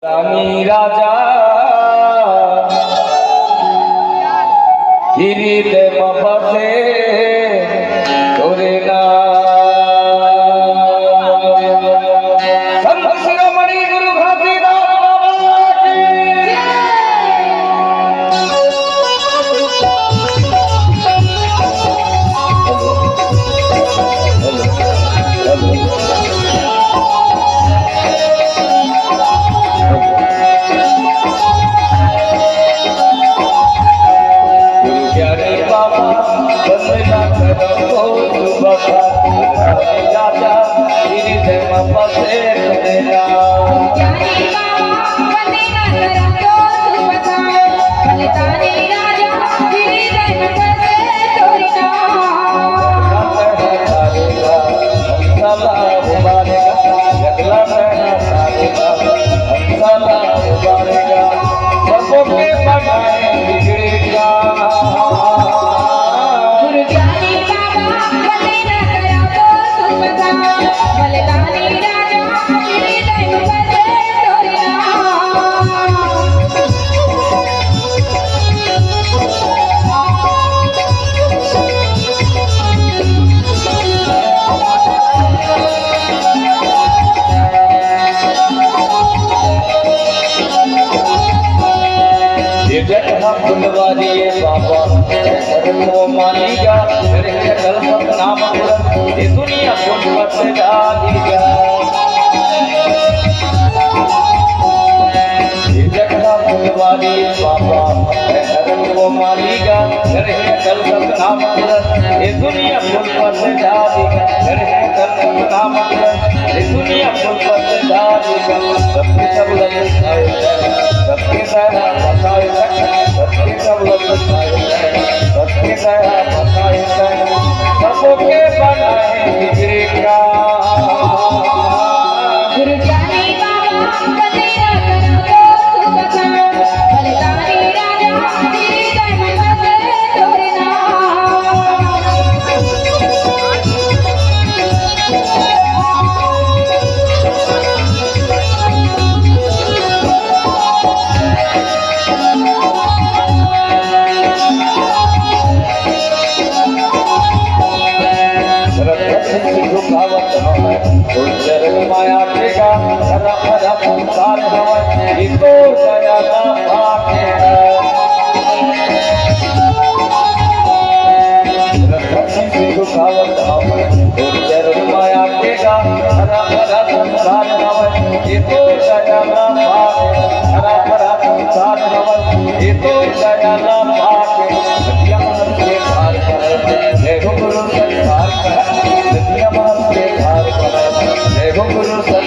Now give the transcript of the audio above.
रानी राजा गिरिते बसे तोरे ना संत शिरोमणि गुरु घासीदास बाबा की बाबा को मानिगा नाम ये दुनिया को डालेगा फुलवारी बाबा को मानिगा नाम ये दुनिया फुल डालेगा नाम ये दुनिया फुल डालेगा सबके सब लगे सबके सारा बताए सबके सब लोग सबके सारा बताए सबके बनाए बिजली का गुरु जानी बाबा बतेरा करो तू बता बलिदानी राजा तेरी जय बसे तोरे माया टेगा हरा हरा संसार हवा इतो दया ना पाके रखी से दुखावत हवा तो माया टेगा हरा हरा संसार हवा इतो दया ना पाके हरा हरा संसार हवा इतो दया ना पाके सत्य मन से भार कर जय गुरु संसार कर सत्य मन से भार कर जय गुरु